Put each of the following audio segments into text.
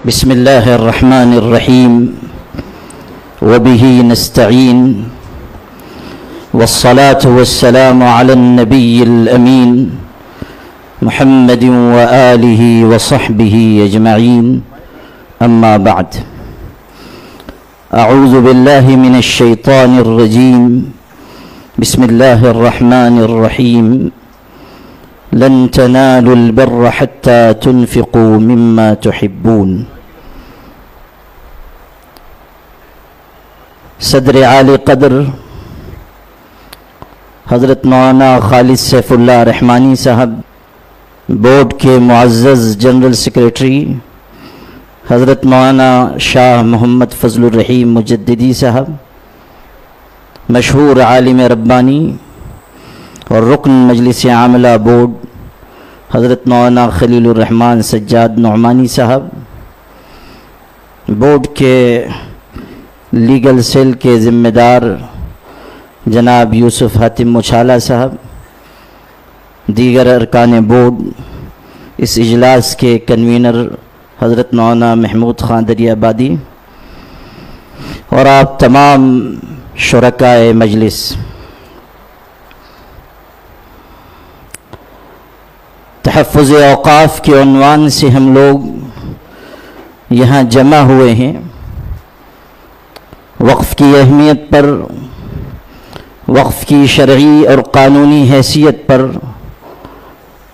بسم الله الرحمن الرحيم وبه نستعين والصلاة والسلام على النبي الأمين محمد وآله وصحبه أجمعين أما بعد أعوذ بالله من الشيطان الرجيم بسم الله الرحمن الرحيم لن تنالوا البر حتى تنفقوا مما تحبون صدر عالی قدر حضرت مولانا خالد سیف اللہ رحمانی صاحب، بورڈ کے معزز جنرل سیکریٹری حضرت مولانا شاہ محمد فضل الرحیم مجددی صاحب، مشہور عالم ربانی اور رکن مجلس عاملہ بورڈ حضرت مولانا خلیل الرحمن سجاد نعمانی صاحب، بورڈ کے لیگل سیل کے ذمہ دار جناب یوسف حاتم مچھالہ صاحب، دیگر ارکان بورڈ، اس اجلاس کے کنوینر حضرت مولانا محمود خان دریابادی اور آپ تمام شرکائے مجلس، تحفظ اوقاف کے عنوان سے ہم لوگ یہاں جمع ہوئے ہیں۔ وقف کی اہمیت پر، وقف کی شرعی اور قانونی حیثیت پر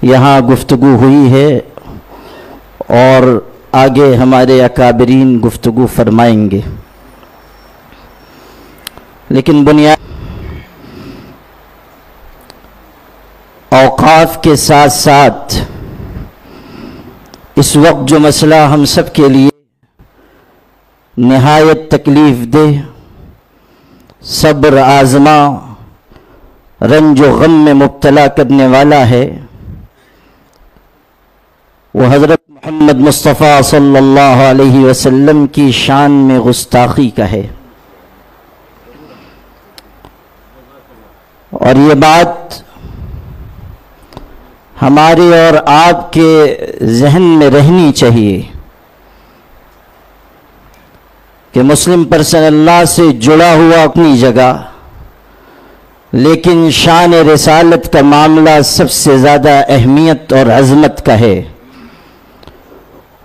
یہاں گفتگو ہوئی ہے اور آگے ہمارے اکابرین گفتگو فرمائیں گے، لیکن بنیاد اوقاف کے ساتھ ساتھ اس وقت جو مسئلہ ہم سب کے لیے نہایت تکلیف دہ، صبر آزما، رنج و غم میں مبتلا کرنے والا ہے، وہ حضرت محمد مصطفیٰ صلی اللہ علیہ وسلم کی شان میں گستاخی کا ہے۔ اور یہ بات ہمارے اور آپ کے ذہن میں رہنی چاہیے کہ مسلم پرسن اللہ سے جڑا ہوا اپنی جگہ، لیکن شان رسالت کا معاملہ سب سے زیادہ اہمیت اور عظمت کا ہے،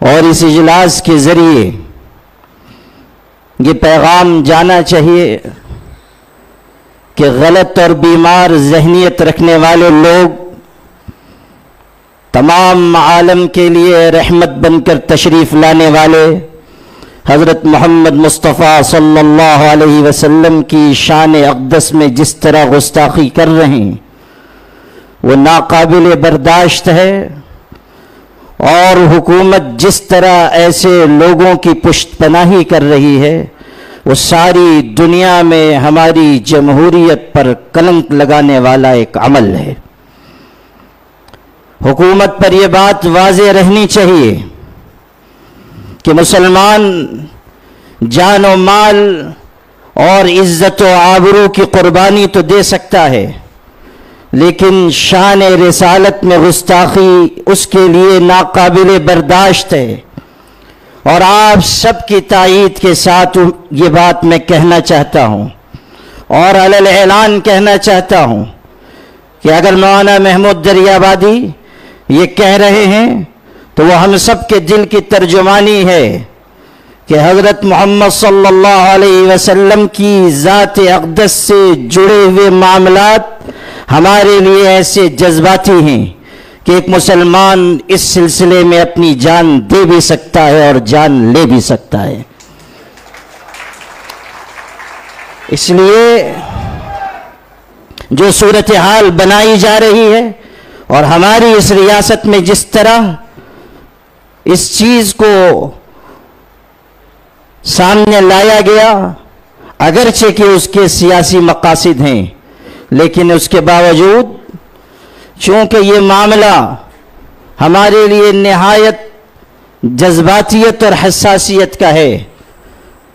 اور اس اجلاس کے ذریعے یہ پیغام جانا چاہیے کہ غلط اور بیمار ذہنیت رکھنے والے لوگ تمام عالم کے لیے رحمت بن کر تشریف لانے والے حضرت محمد مصطفیٰ صلی اللہ علیہ وسلم کی شان اقدس میں جس طرح گستاخی کر رہے ہیں وہ ناقابل برداشت ہے، اور حکومت جس طرح ایسے لوگوں کی پشت پناہی کر رہی ہے وہ ساری دنیا میں ہماری جمہوریت پر کلنک لگانے والا ایک عمل ہے۔ حکومت پر یہ بات واضح رہنی چاہیے کہ مسلمان جان و مال اور عزت و آبرو کی قربانی تو دے سکتا ہے، لیکن شان رسالت میں گستاخی اس کے لیے ناقابل برداشت ہے۔ اور آپ سب کی تائید کے ساتھ یہ بات میں کہنا چاہتا ہوں اور علی الاعلان کہنا چاہتا ہوں کہ اگر مولانا محمود دریابادی یہ کہہ رہے ہیں تو وہ ہم سب کے دل کی ترجمانی ہے کہ حضرت محمد صلی اللہ علیہ وسلم کی ذات اقدس سے جڑے ہوئے معاملات ہمارے لیے ایسے جذباتی ہیں کہ ایک مسلمان اس سلسلے میں اپنی جان دے بھی سکتا ہے اور جان لے بھی سکتا ہے۔ اس لیے جو صورتحال بنائی جا رہی ہے اور ہماری اس ریاست میں جس طرح اس چیز کو سامنے لایا گیا، اگرچہ کہ اس کے سیاسی مقاصد ہیں، لیکن اس کے باوجود چونکہ یہ معاملہ ہمارے لیے نہایت جذباتیت اور حساسیت کا ہے،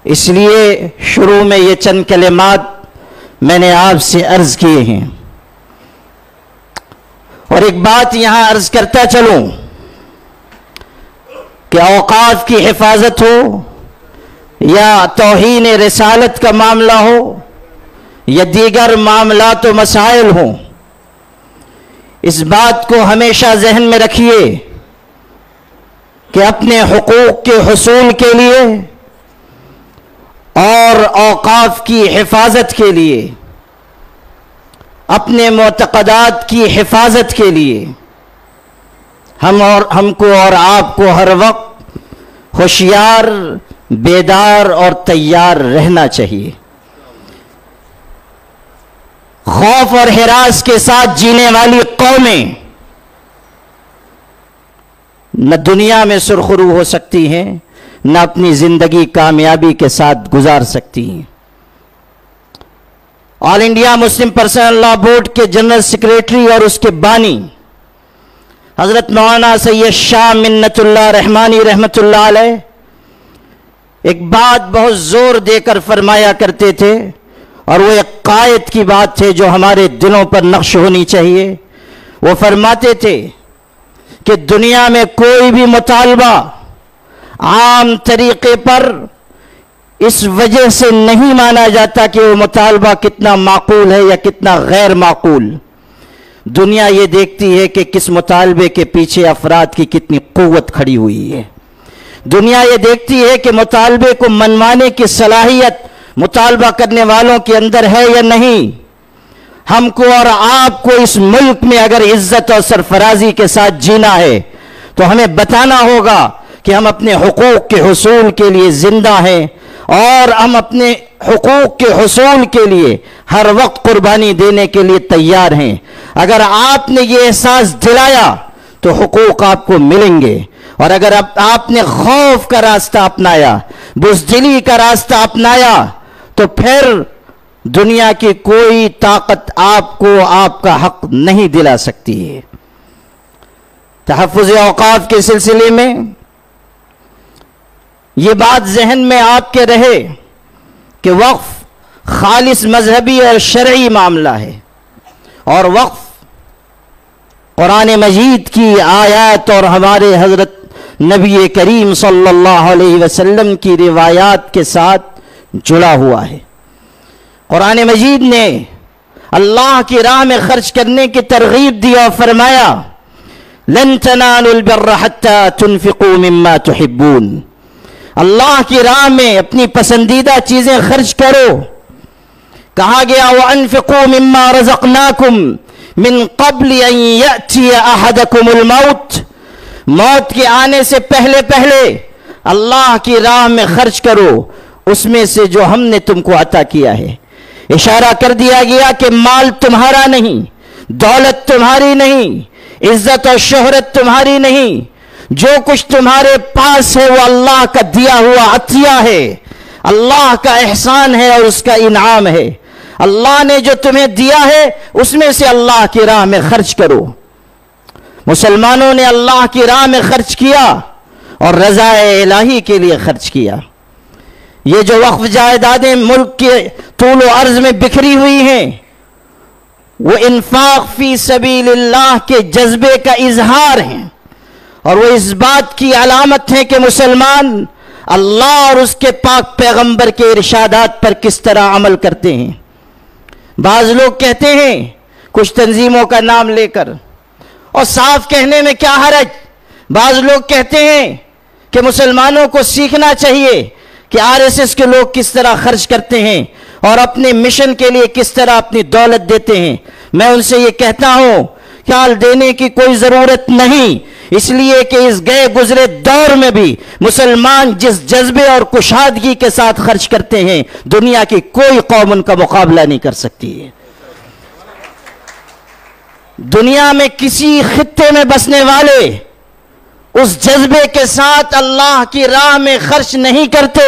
اس لیے شروع میں یہ چند کلمات میں نے آپ سے عرض کیے ہیں۔ اور ایک بات یہاں عرض کرتا چلوں کہ اوقاف کی حفاظت ہو یا توہین رسالت کا معاملہ ہو یا دیگر معاملات و مسائل ہوں، اس بات کو ہمیشہ ذہن میں رکھیے کہ اپنے حقوق کے حصول کے لیے اور اوقاف کی حفاظت کے لیے، اپنے معتقدات کی حفاظت کے لیے ہم کو اور آپ کو ہر وقت ہوشیار، بیدار اور تیار رہنا چاہیے۔ خوف اور ہراس کے ساتھ جینے والی قومیں نہ دنیا میں سرخرو ہو سکتی ہیں، نہ اپنی زندگی کامیابی کے ساتھ گزار سکتی ہیں۔ آل انڈیا مسلم پرسنل لا بورڈ کے جنرل سیکریٹری اور اس کے بانی حضرت مولانا سید شاہ منت اللہ رحمانی رحمت اللہ علیہ ایک بات بہت زور دے کر فرمایا کرتے تھے، اور وہ ایک قائد کی بات تھے جو ہمارے دلوں پر نقش ہونی چاہیے۔ وہ فرماتے تھے کہ دنیا میں کوئی بھی مطالبہ عام طریقے پر اس وجہ سے نہیں مانا جاتا کہ وہ مطالبہ کتنا معقول ہے یا کتنا غیر معقول۔ دنیا یہ دیکھتی ہے کہ کس مطالبے کے پیچھے افراد کی کتنی قوت کھڑی ہوئی ہے۔ دنیا یہ دیکھتی ہے کہ مطالبے کو منوانے کی صلاحیت مطالبہ کرنے والوں کے اندر ہے یا نہیں۔ ہم کو اور آپ کو اس ملک میں اگر عزت اور سرفرازی کے ساتھ جینا ہے تو ہمیں بتانا ہوگا کہ ہم اپنے حقوق کے حصول کے لیے زندہ ہیں، اور ہم اپنے حقوق کے حصول کے لیے ہر وقت قربانی دینے کے لیے تیار ہیں۔ اگر آپ نے یہ احساس دلایا تو حقوق آپ کو ملیں گے، اور اگر آپ نے خوف کا راستہ اپنایا، بزدلی کا راستہ اپنایا، تو پھر دنیا کی کوئی طاقت آپ کو آپ کا حق نہیں دلا سکتی ہے۔ تحفظ اوقاف کے سلسلے میں یہ بات ذہن میں آپ کے رہے کہ وقف خالص مذہبی اور شرعی معاملہ ہے، اور وقف قرآن مجید کی آیات اور ہمارے حضرت نبی کریم صلی اللہ علیہ وسلم کی روایات کے ساتھ جڑا ہوا ہے۔ قرآن مجید نے اللہ کی راہ میں خرچ کرنے کی ترغیب دی اور فرمایا لن تنالوا البر حتى تنفقوا مما تحبون۔ اللہ کی راہ میں اپنی پسندیدہ چیزیں خرچ کرو۔ کہا گیا وَأَنفِقُوا مِمَّا رَزَقْنَاكُمْ مِن قَبْلِ أَن يَأْتِيَ أَحَدَكُمُ الْمَوْتِ، موت کے آنے سے پہلے پہلے اللہ کی راہ میں خرچ کرو اس میں سے جو ہم نے تم کو عطا کیا ہے۔ اشارہ کر دیا گیا کہ مال تمہارا نہیں، دولت تمہاری نہیں، عزت اور شہرت تمہاری نہیں، جو کچھ تمہارے پاس ہے وہ اللہ کا دیا ہوا عطیہ ہے، اللہ کا احسان ہے اور اس کا انعام ہے۔ اللہ نے جو تمہیں دیا ہے اس میں سے اللہ کی راہ میں خرچ کرو۔ مسلمانوں نے اللہ کی راہ میں خرچ کیا اور رضا الہی کے لیے خرچ کیا۔ یہ جو وقف جائیدادیں ملک کے طول و عرض میں بکھری ہوئی ہیں، وہ انفاق فی سبیل اللہ کے جذبے کا اظہار ہیں، اور وہ اس بات کی علامت ہے کہ مسلمان اللہ اور اس کے پاک پیغمبر کے ارشادات پر کس طرح عمل کرتے ہیں۔ بعض لوگ کہتے ہیں کچھ تنظیموں کا نام لے کر، اور صاف کہنے میں کیا حرج، بعض لوگ کہتے ہیں کہ مسلمانوں کو سیکھنا چاہیے کہ RSS کے لوگ کس طرح خرچ کرتے ہیں اور اپنے مشن کے لیے کس طرح اپنی دولت دیتے ہیں۔ میں ان سے یہ کہتا ہوں خیال دینے کی کوئی ضرورت نہیں، اس لیے کہ اس گئے گزرے دور میں بھی مسلمان جس جذبے اور کشادگی کے ساتھ خرچ کرتے ہیں دنیا کی کوئی قوم ان کا مقابلہ نہیں کر سکتی ہے۔ دنیا میں کسی خطے میں بسنے والے اس جذبے کے ساتھ اللہ کی راہ میں خرچ نہیں کرتے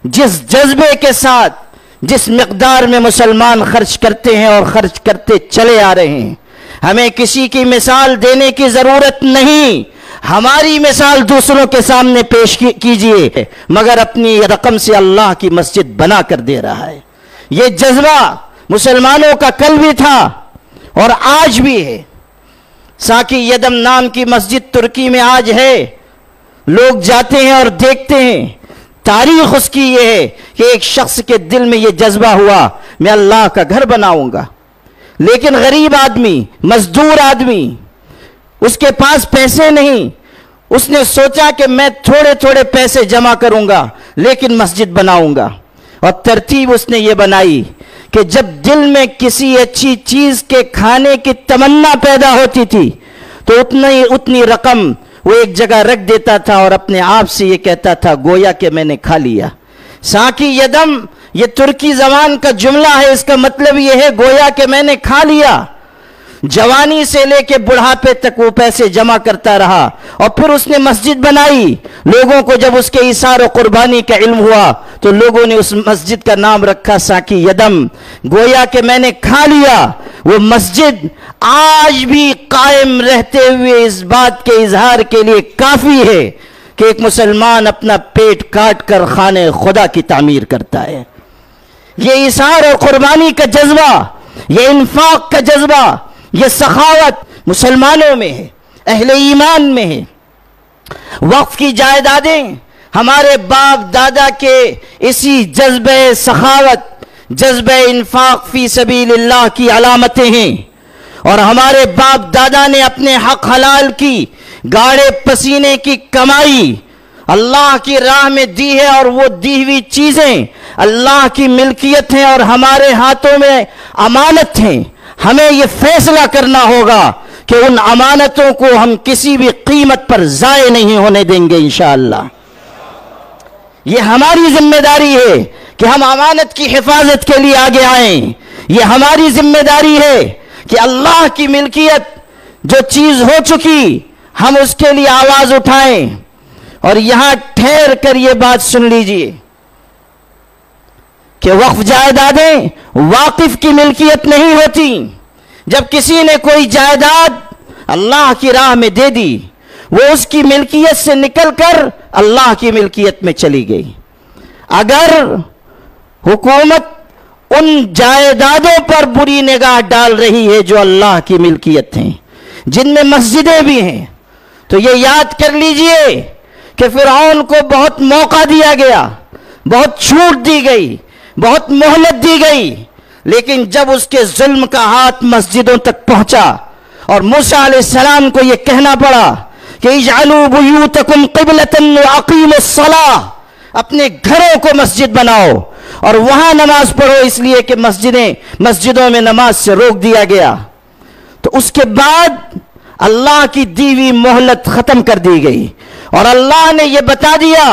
جس جذبے کے ساتھ، جس مقدار میں مسلمان خرچ کرتے ہیں اور خرچ کرتے چلے آ رہے ہیں۔ ہمیں کسی کی مثال دینے کی ضرورت نہیں، ہماری مثال دوسروں کے سامنے پیش کیجئے، مگر اپنی رقم سے اللہ کی مسجد بنا کر دے رہا ہے۔ یہ جذبہ مسلمانوں کا کل بھی تھا اور آج بھی ہے۔ ساکی یدم نام کی مسجد ترکی میں آج ہے، لوگ جاتے ہیں اور دیکھتے ہیں. تاریخ اس کی یہ ہے کہ ایک شخص کے دل میں یہ جذبہ ہوا میں اللہ کا گھر بناؤں گا. لیکن غریب آدمی, مزدور آدمی, اس کے پاس پیسے نہیں. اس نے سوچا کہ میں تھوڑے تھوڑے پیسے جمع کروں گا لیکن مسجد بناؤں گا. اور ترتیب اس نے یہ بنائی کہ جب دل میں کسی اچھی چیز کے کھانے کی تمنا پیدا ہوتی تھی تو اتنی رقم وہ ایک جگہ رکھ دیتا تھا اور اپنے آپ سے یہ کہتا تھا گویا کہ میں نے کھا لیا. ساقی یدم یہ ترکی زبان کا جملہ ہے, اس کا مطلب یہ ہے گویا کہ میں نے کھا لیا. جوانی سے لے کے بڑھاپے تک وہ پیسے جمع کرتا رہا اور پھر اس نے مسجد بنائی. لوگوں کو جب اس کے ایثار و قربانی کا علم ہوا تو لوگوں نے اس مسجد کا نام رکھا ساقی یدم, گویا کہ میں نے کھا لیا. وہ مسجد آج بھی قائم رہتے ہوئے اس بات کے اظہار کے لیے کافی ہے کہ ایک مسلمان اپنا پیٹ کاٹ کر خانے خدا کی تعمیر کرتا ہے. یہ ایثار اور قربانی کا جذبہ, یہ انفاق کا جذبہ, یہ سخاوت مسلمانوں میں ہے, اہل ایمان میں ہے. وقف کی جائیدادیں ہمارے باپ دادا کے اسی جذبہ سخاوت, جذبہ انفاق فی سبیل اللہ کی علامتیں ہیں. اور ہمارے باپ دادا نے اپنے حق حلال کی گاڑے پسینے کی کمائی اللہ کی راہ میں دی ہے, اور وہ دی ہوئی چیزیں اللہ کی ملکیت ہیں اور ہمارے ہاتھوں میں امانت ہیں. ہمیں یہ فیصلہ کرنا ہوگا کہ ان امانتوں کو ہم کسی بھی قیمت پر ضائع نہیں ہونے دیں گے انشاءاللہ. یہ ہماری ذمہ داری ہے کہ ہم امانت کی حفاظت کے لیے آگے آئیں. یہ ہماری ذمہ داری ہے کہ اللہ کی ملکیت جو چیز ہو چکی ہم اس کے لیے آواز اٹھائیں. اور یہاں ٹھہر کر یہ بات سن لیجئے کہ وقف جائیدادیں واقف کی ملکیت نہیں ہوتی. جب کسی نے کوئی جائیداد اللہ کی راہ میں دے دی وہ اس کی ملکیت سے نکل کر اللہ کی ملکیت میں چلی گئی. اگر حکومت ان جائیدادوں پر بری نگاہ ڈال رہی ہے جو اللہ کی ملکیت ہیں, جن میں مسجدیں بھی ہیں, تو یہ یاد کر لیجئے کہ فرعون کو بہت موقع دیا گیا, بہت چھوٹ دی گئی, بہت مہلت دی گئی, لیکن جب اس کے ظلم کا ہاتھ مسجدوں تک پہنچا اور موسیٰ علیہ السلام کو یہ کہنا پڑا کہ اجعلوا بیوتکم قبلۃ واقیموا الصلاۃ, اپنے گھروں کو مسجد بناؤ اور وہاں نماز پڑھو, اس لیے کہ مسجدوں میں نماز سے روک دیا گیا. تو اس کے بعد اللہ کی دی ہوئی مہلت ختم کر دی گئی اور اللہ نے یہ بتا دیا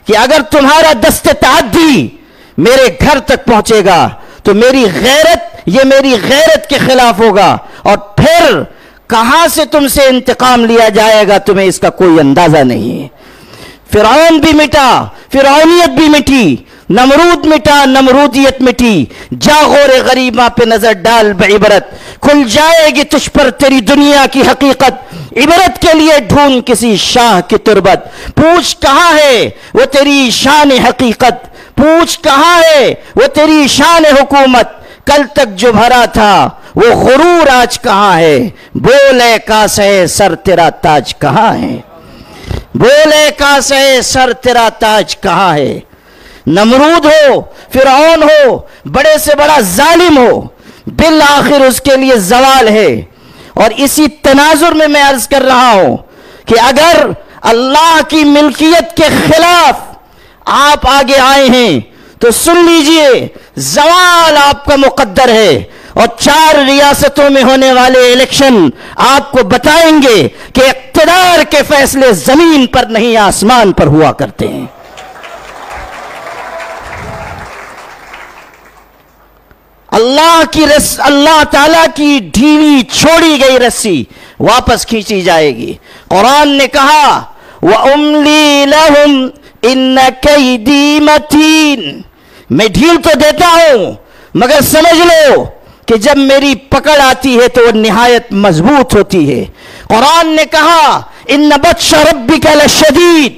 کہ اگر تمہارا دست تعدی میرے گھر تک پہنچے گا تو میری غیرت کے خلاف ہوگا, اور پھر کہاں سے تم سے انتقام لیا جائے گا تمہیں اس کا کوئی اندازہ نہیں ہے. فرعون بھی مٹا, فرعونیت بھی مٹی, نمرود مٹا, نمرودیت مٹی. جا غور غریباں پہ نظر ڈال بعبرت, کھل جائے گی تجھ پر تیری دنیا کی حقیقت. عبرت کے لیے ڈھونڈ کسی شاہ کی تربت, پوچھ کہاں ہے وہ تیری شان حقیقت, پوچھ کہاں ہے وہ تیری شان حکومت. کل تک جو بھرا تھا وہ غرور آج کہاں ہے, بولے کاسے سر تیرا تاج کہاں ہے, بولے کاسے سر تیرا تاج کہاں ہے. نمرود ہو, فرعون ہو, بڑے سے بڑا ظالم ہو, بالآخر اس کے لیے زوال ہے. اور اسی تناظر میں عرض کر رہا ہوں کہ اگر اللہ کی ملکیت کے خلاف آپ آگے آئے ہیں تو سن لیجئے زوال آپ کا مقدر ہے, اور 4 ریاستوں میں ہونے والے الیکشن آپ کو بتائیں گے کہ اقتدار کے فیصلے زمین پر نہیں آسمان پر ہوا کرتے ہیں. اللہ تعالیٰ کی ڈھیلی چھوڑی گئی رسی واپس کھینچی جائے گی. قرآن نے کہا وَأُمْلِي لَهُمْ إِنَّ كَيْدِي مَتِينٌ, میں ڈھیل تو دیتا ہوں مگر سمجھ لو کہ جب میری پکڑ آتی ہے تو وہ نہایت مضبوط ہوتی ہے. قرآن نے کہا إِنَّ بَطْشَ رَبِّكَ لَشَدِيدٌ,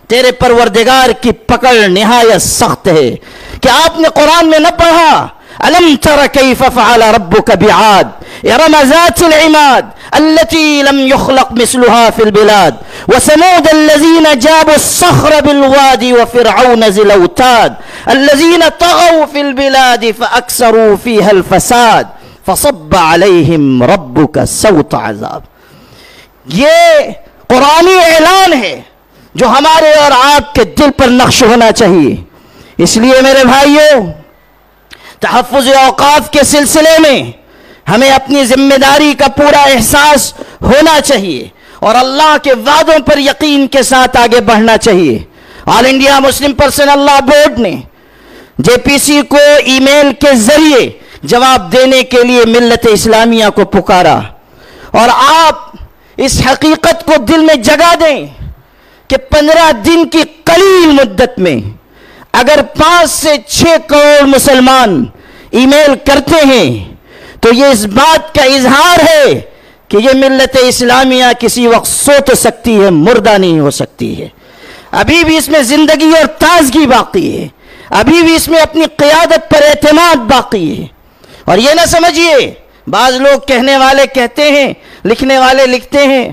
تیرے پروردگار کی پکڑ نہایت سخت ہے. کہ آپ نے قرآن میں نہ پڑھا ألم تر كيف فعل ربك بعاد إرم ذات العماد التي لم يخلق مثلها في البلاد وثمود الذين جابوا الصخر بالواد وفرعون ذي الأوتاد الذين طغوا في البلاد فأكثروا فيها الفساد فصب عليهم ربك سوط عذاب. یہ قرآنی اعلان ہے جو ہمارے اور آپ کے دل پر نقش ہونا چاہیے. اس لیے میرے بھائیوں، تحفظ اوقاف کے سلسلے میں ہمیں اپنی ذمہ داری کا پورا احساس ہونا چاہیے اور اللہ کے وعدوں پر یقین کے ساتھ آگے بڑھنا چاہیے. All India Muslim personal law board نے جے پی سی کو ای میل کے ذریعے جواب دینے کے لیے ملت اسلامیہ کو پکارا، اور آپ اس حقیقت کو دل میں جگا دیں کہ 15 دن کی قلیل مدت میں اگر 5 سے 6 کروڑ مسلمان ای میل کرتے ہیں تو یہ اس بات کا اظہار ہے کہ یہ ملت اسلامیہ کسی وقت سو تو سکتی ہے، مردہ نہیں ہو سکتی ہے. ابھی بھی اس میں زندگی اور تازگی باقی ہے، ابھی بھی اس میں اپنی قیادت پر اعتماد باقی ہے. اور یہ نہ سمجھیے، بعض لوگ کہنے والے کہتے ہیں، لکھنے والے لکھتے ہیں،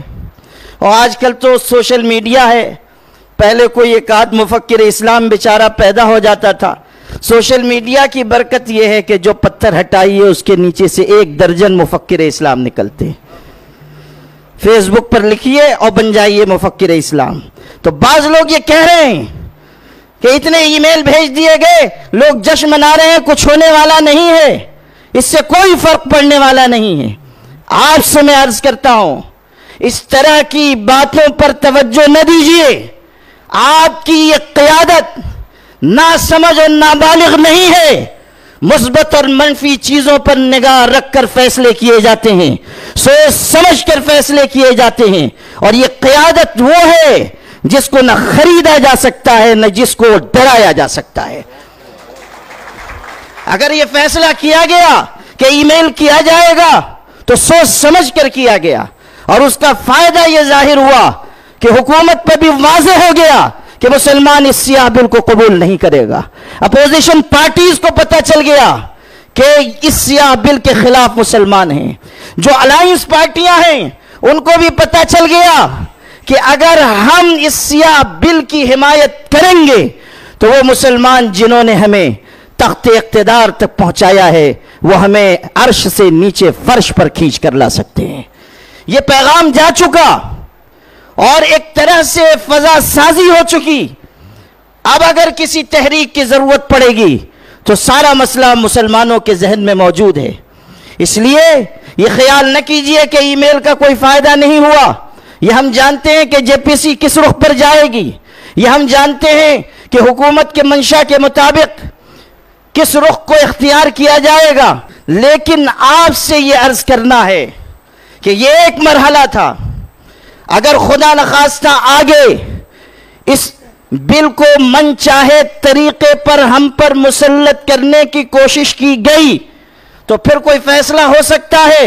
اور آج کل تو سوشل میڈیا ہے. پہلے کوئی ایک آدھ مفکر اسلام بیچارہ پیدا ہو جاتا تھا. سوشل میڈیا کی برکت یہ ہے کہ جو پتھر ہٹائیے اس کے نیچے سے 1 درجن مفکر اسلام نکلتے ہیں. فیس بک پر لکھیے اور بن جائیے مفکر اسلام. تو بعض لوگ یہ کہہ رہے ہیں کہ اتنے ای میل بھیج دیے گئے، لوگ جشن منا رہے ہیں، کچھ ہونے والا نہیں ہے، اس سے کوئی فرق پڑنے والا نہیں ہے. آپ سے میں عرض کرتا ہوں، اس طرح کی باتوں پر توجہ نہ دیجیے. آپ کی یہ قیادت ناسمجھ اور نابالغ نہیں ہے. مثبت اور منفی چیزوں پر نگاہ رکھ کر فیصلے کیے جاتے ہیں، سوچ سمجھ کر فیصلے کیے جاتے ہیں. اور یہ قیادت وہ ہے جس کو نہ خریدا جا سکتا ہے نہ جس کو ڈرایا جا سکتا ہے. اگر یہ فیصلہ کیا گیا کہ ای میل کیا جائے گا تو سوچ سمجھ کر کیا گیا، اور اس کا فائدہ یہ ظاہر ہوا کہ حکومت پہ بھی واضح ہو گیا کہ مسلمان اس سیاہ بل کو قبول نہیں کرے گا. اپوزیشن پارٹیز کو پتہ چل گیا کہ اس سیاہ بل کے خلاف مسلمان ہیں. جو الائنس پارٹیاں ہیں ان کو بھی پتہ چل گیا کہ اگر ہم اس سیاہ بل کی حمایت کریں گے تو وہ مسلمان جنہوں نے ہمیں تخت اقتدار تک پہنچایا ہے وہ ہمیں عرش سے نیچے فرش پر کھینچ کر لا سکتے ہیں. یہ پیغام جا چکا اور ایک طرح سے فضا سازی ہو چکی. اب اگر کسی تحریک کی ضرورت پڑے گی تو سارا مسئلہ مسلمانوں کے ذہن میں موجود ہے. اس لیے یہ خیال نہ کیجئے کہ ای میل کا کوئی فائدہ نہیں ہوا. یہ ہم جانتے ہیں کہ جے پی سی کس رخ پر جائے گی، یہ ہم جانتے ہیں کہ حکومت کے منشا کے مطابق کس رخ کو اختیار کیا جائے گا. لیکن آپ سے یہ عرض کرنا ہے کہ یہ ایک مرحلہ تھا. اگر خدا نخواستہ آگے اس بل کو من چاہے طریقے پر ہم پر مسلط کرنے کی کوشش کی گئی تو پھر کوئی فیصلہ ہو سکتا ہے.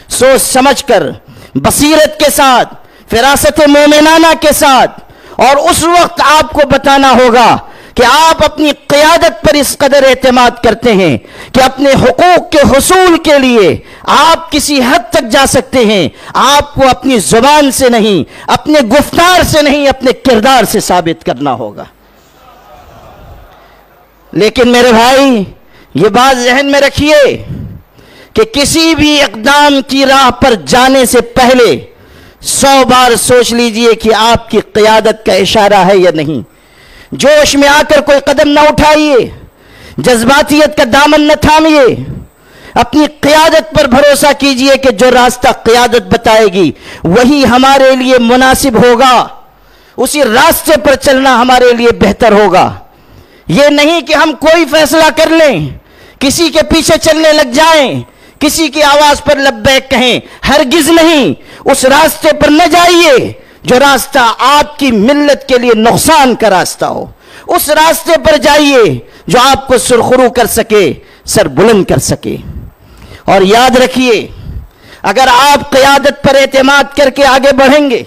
سوچ سمجھ کر، بصیرت کے ساتھ، فراست مومنانہ کے ساتھ. اور اس وقت آپ کو بتانا ہوگا کہ آپ اپنی قیادت پر اس قدر اعتماد کرتے ہیں کہ اپنے حقوق کے حصول کے لیے آپ کسی حد تک جا سکتے ہیں. آپ کو اپنی زبان سے نہیں، اپنے گفتار سے نہیں، اپنے کردار سے ثابت کرنا ہوگا. لیکن میرے بھائی یہ بات ذہن میں رکھیے کہ کسی بھی اقدام کی راہ پر جانے سے پہلے 100 بار سوچ لیجئے کہ آپ کی قیادت کا اشارہ ہے یا نہیں. جوش میں آ کر کوئی قدم نہ اٹھائیے، جذباتیت کا دامن نہ تھامیے. اپنی قیادت پر بھروسہ کیجئے کہ جو راستہ قیادت بتائے گی وہی ہمارے لیے مناسب ہوگا، اسی راستے پر چلنا ہمارے لیے بہتر ہوگا. یہ نہیں کہ ہم کوئی فیصلہ کر لیں، کسی کے پیچھے چلنے لگ جائیں، کسی کی آواز پر لبیک کہیں. ہرگز نہیں. اس راستے پر نہ جائیے جو راستہ آپ کی ملت کے لیے نقصان کا راستہ ہو. اس راستے پر جائیے جو آپ کو سرخرو کر سکے، سر بلند کر سکے. اور یاد رکھیے، اگر آپ قیادت پر اعتماد کر کے آگے بڑھیں گے.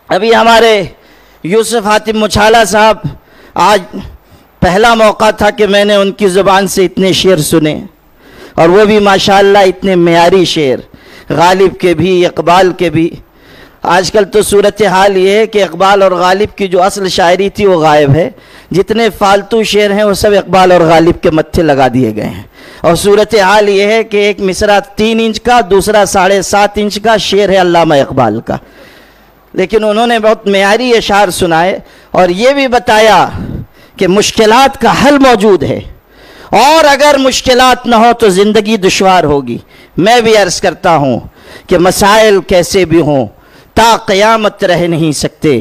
ابھی ہمارے یوسف حاتم مچھالہ صاحب، آج پہلا موقع تھا کہ میں نے ان کی زبان سے اتنے شعر سنے. اور وہ بھی ماشاءاللہ اتنے معیاری شعر، غالب کے بھی اقبال کے بھی۔ آج کل تو صورتحال یہ ہے کہ اقبال اور غالب کی جو اصل شاعری تھی وہ غائب ہے، جتنے فالتو شعر ہیں وہ سب اقبال اور غالب کے متھے لگا دیے گئے ہیں، اور صورتحال یہ ہے کہ ایک مصرع 3 انچ کا، دوسرا 7.5 انچ کا شعر ہے علامہ اقبال کا، لیکن انہوں نے بہت معیاری اشعار سنائے اور یہ بھی بتایا کہ مشکلات کا حل موجود ہے، اور اگر مشکلات نہ ہو تو زندگی دشوار ہوگی۔ میں بھی عرض کرتا ہوں کہ مسائل کیسے بھی ہوں تا قیامت رہ نہیں سکتے،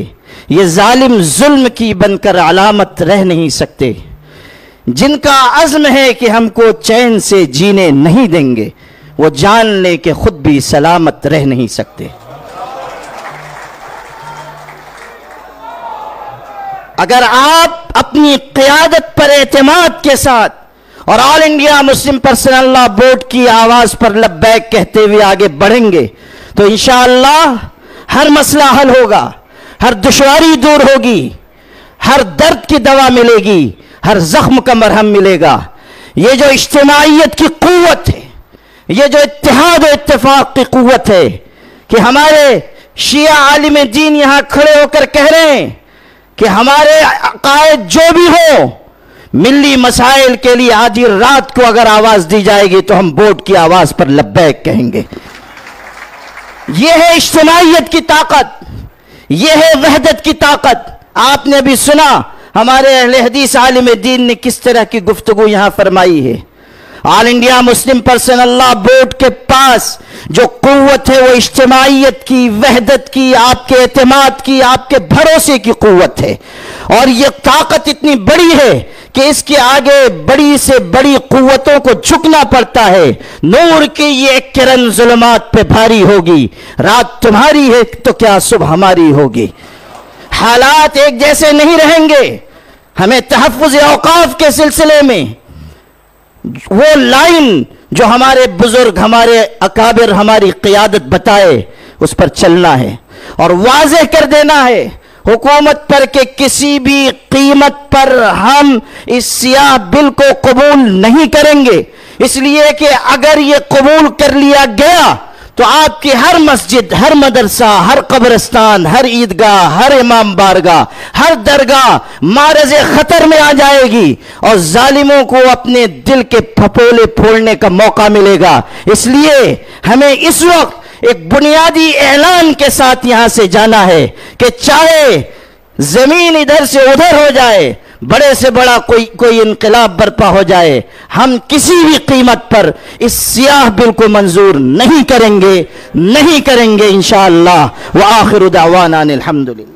یہ ظالم ظلم کی بن کر علامت رہ نہیں سکتے، جن کا عزم ہے کہ ہم کو چین سے جینے نہیں دیں گے، وہ جان لے کہ خود بھی سلامت رہ نہیں سکتے۔ اگر آپ اپنی قیادت پر اعتماد کے ساتھ اور آل انڈیا مسلم پرسنل لا بورڈ کی آواز پر لبیک کہتے ہوئے آگے بڑھیں گے تو انشاءاللہ ہر مسئلہ حل ہوگا، ہر دشواری دور ہوگی، ہر درد کی دوا ملے گی، ہر زخم کا مرہم ملے گا۔ یہ جو اجتماعیت کی قوت ہے، یہ جو اتحاد و اتفاق کی قوت ہے کہ ہمارے شیعہ عالم دین یہاں کھڑے ہو کر کہہ رہے ہیں کہ ہمارے عقائد جو بھی ہو، ملی مسائل کے لیے آدھی رات کو اگر آواز دی جائے گی تو ہم بورڈ کی آواز پر لبیک کہیں گے۔ یہ ہے اجتماعیت کی طاقت، یہ ہے وحدت کی طاقت۔ آپ نے بھی سنا ہمارے اہل حدیث عالم دین نے کس طرح کی گفتگو یہاں فرمائی ہے۔ آل انڈیا مسلم پرسنل لا بورڈ کے پاس جو قوت ہے وہ اجتماعیت کی، وحدت کی، آپ کے اعتماد کی، آپ کے بھروسے کی قوت ہے، اور یہ طاقت اتنی بڑی ہے کہ اس کے آگے بڑی سے بڑی قوتوں کو جھکنا پڑتا ہے۔ نور کی یہ ایک کرن ظلمات پہ بھاری ہوگی، رات تمہاری ہے تو کیا صبح ہماری ہوگی۔ حالات ایک جیسے نہیں رہیں گے۔ ہمیں تحفظ اوقاف کے سلسلے میں وہ لائن جو ہمارے بزرگ، ہمارے اکابر، ہماری قیادت بتائے اس پر چلنا ہے اور واضح کر دینا ہے حکومت پر کہ کسی بھی قیمت پر ہم اس سیاہ بل کو قبول نہیں کریں گے، اس لیے کہ اگر یہ قبول کر لیا گیا تو آپ کی ہر مسجد، ہر مدرسہ، ہر قبرستان، ہر عیدگاہ، ہر امام بارگاہ، ہر درگاہ معرض خطر میں آ جائے گی اور ظالموں کو اپنے دل کے پھپولے پھوڑنے کا موقع ملے گا۔ اس لیے ہمیں اس وقت ایک بنیادی اعلان کے ساتھ یہاں سے جانا ہے کہ چاہے زمین ادھر سے ادھر ہو جائے، بڑے سے بڑا کوئی انقلاب برپا ہو جائے، ہم کسی بھی قیمت پر اس سیاہ بل کو منظور نہیں کریں گے انشاءاللہ۔ وآخر دعوانا الحمدللہ۔